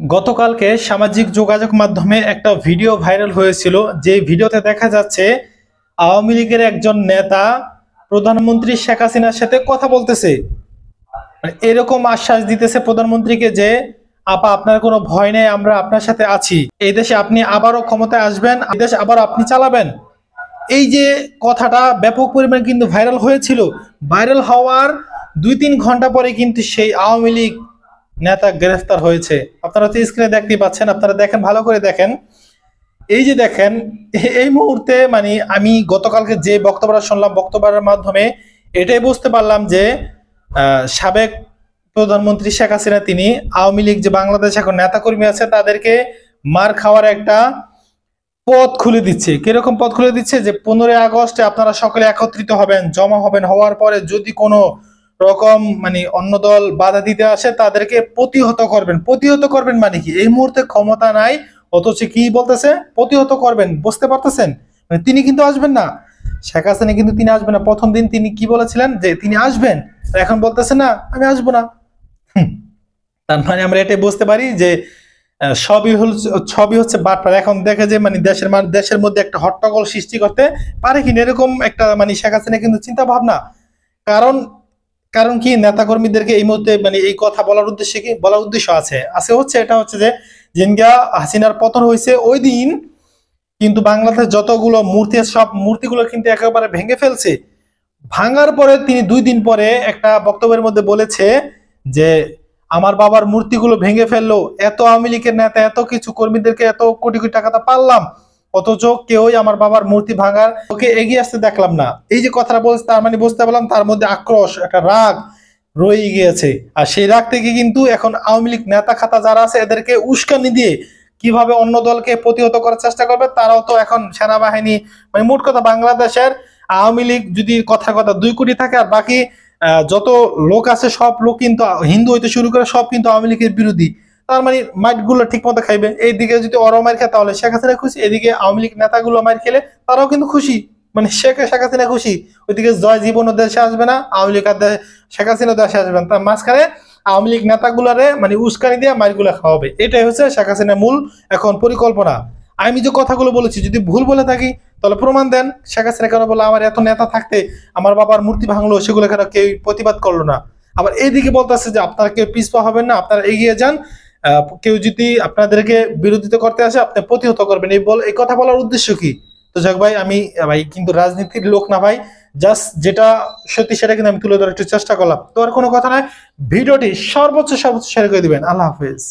গতকালকে সামাজিক যোগাযোগ মাধ্যমে একটা ভিডিও ভাইরাল হয়েছিল, যে ভিডিওতে দেখা যাচ্ছে আওয়ামী লীগের একজন নেতা প্রধানমন্ত্রী শেখ হাসিনার সাথে কথা বলতেছে। মানে এরকম আশ্বাস দিতেছে প্রধানমন্ত্রীকে যে আপা আপনার কোনো ভয় নেই, আমরা আপনার সাথে আছি, এই দেশে আপনি আবারও ক্ষমতায় আসবেন, এই দেশ আবার আপনি চালাবেন। এই যে কথাটা ব্যাপক পরিমাণে কিন্তু ভাইরাল হয়েছিল। ভাইরাল হওয়ার 2-3 ঘন্টা পরে কিন্তু সেই আওয়ামী লীগ নেতা গ্রেফতার হয়েছে। আপনারা তো স্ক্রিনে দেখতেই পাচ্ছেন, আপনারা দেখেন, ভালো করে দেখেন। এই যে দেখেন, এই মুহূর্তে মানে আমি গতকালকে যে বক্তব্যটা শুনলাম, বক্তব্যের মাধ্যমে এটাই বুঝতে পারলাম যে সাবেক প্রধানমন্ত্রী শেখ হাসিনা তিনি আওয়ামী লীগ যে বাংলাদেশ এখন নেতাকর্মী আছে তাদেরকে মার খাওয়ার একটা পথ খুলে দিচ্ছে। কিরকম পথ খুলে দিচ্ছে? যে 15ই আগস্টে আপনারা সকলে একত্রিত হবেন, জমা হবেন, হওয়ার পরে যদি কোনো রকম মানে অন্য দল বাধা দিতে আসে তাদেরকে প্রতিহত করবেন। প্রতিহত করবেন মানে কি? এই মুহূর্তে ক্ষমতা নাই, অথচ কি বলতেছে? প্রতিহত করবেন। বুঝতে পারতেছেন? মানে তিনি কিন্তু আসবেন না, শেখ হাসিনা কিন্তু তিনি আসবেন না। প্রথম দিন তিনি কি বলেছিলেন যে তিনি আসবেন, এখন বলতেছেন না আমি আসবো না। তার মানে আমরা এটাই বুঝতে পারি যে সবই হচ্ছে বাটপার। এখন দেখে যে মানে দেশের মধ্যে একটা হট্টগোল সৃষ্টি করতে পারে কিনা, এরকম একটা মানে শেখ হাসিনা কিন্তু চিন্তা ভাবনা। কারণ কারণ কি, নেতা কর্মীদেরকে এই মুহূর্তে মানে এই কথা বলার উদ্দেশ্যে কি বলার উদ্দেশ্য আছে হচ্ছে এটা হচ্ছে যে যেদিনকা হাসিনার পতন হয়েছে ওই দিন কিন্তু বাংলাদেশ যতগুলো মূর্তি, সব মূর্তিগুলো কিন্তু একেবারে ভেঙে ফেলছে। ভাঙার পরে তিনি 2 দিন পরে একটা বক্তব্যের মধ্যে বলেছে যে আমার বাবার মূর্তিগুলো ভেঙে ফেললো, এত আওয়ামী লীগের নেতা এত কিছু কর্মীদেরকে এত কোটি কোটি টাকা পারলাম, অথচ কেউই আমার বাবার মূর্তি ভাঙার ওকে এগিয়ে আসতে দেখলাম না। এই যে কথাটা বলছে, তার মানে বুঝতে পারলাম তার মধ্যে আক্রোশ, একটা রাগ রয়ে গিয়েছে। আর সেই রাগ থেকে কিন্তু এখন আওয়ামী লীগ নেতা খাতা যারা আছে এদেরকে উস্কানি দিয়ে কিভাবে অন্য দলকে প্রতিহত করার চেষ্টা করবে। তারাও তো এখন সেনাবাহিনী, মানে মোট কথা বাংলাদেশের আওয়ামী লীগ যদি কথা 2 কোটি থাকে আর বাকি যত লোক আছে সব লোক কিন্তু হিন্দু হইতে শুরু করে সব কিন্তু আওয়ামী লীগের বিরোধী। তার মানে মাইট গুলো ঠিক মতো খাইবে। এইদিকে যদি ওরা মার খায় তাহলে শেখ হাসিনা খুশি, এদিকে আওয়ামী লীগ নেতাগুলো মার খেলে তারাও কিন্তু খুশি, মানে শেখ হাসিনা খুশি। ওইদিকে জয় জীবন দেশে আসবে না, আওয়ামী লীগ আর শেখ হাসিনা দেশে আসবে না, তার মাঝখানে আওয়ামী লীগ নেতাগুলারে মানে উস্কানি দিয়ে মাইরগুলা খাওয়াবে। এটাই হচ্ছে শেখ হাসিনার মূল এখন পরিকল্পনা। আমি যে কথাগুলো বলেছি যদি ভুল বলে থাকি তাহলে প্রমাণ দেন। শেখ হাসিনা কেন বলে আমার এত নেতা থাকতে আমার বাবার মূর্তি ভাঙলো, সেগুলো কেন কেউ প্রতিবাদ করলো না? আবার এইদিকে বলতেছে যে আপনারা কেউ পিছপা হবেন না, আপনারা এগিয়ে যান, কেউ যদি আপনাদেরকে বিরোধিতা করতে আসে আপনি প্রতিহত করবেন। এই কথা বলার উদ্দেশ্য কি? তো যাক ভাই, আমি ভাই কিন্তু রাজনীতির লোক না ভাই, জাস্ট যেটা সত্যি সেটা কিন্তু আমি তুলে ধরার একটু চেষ্টা করলাম। তো আর কোনো কথা নয়, ভিডিওটি সর্বোচ্চ শেয়ার করে দিবেন। আল্লাহ হাফেজ।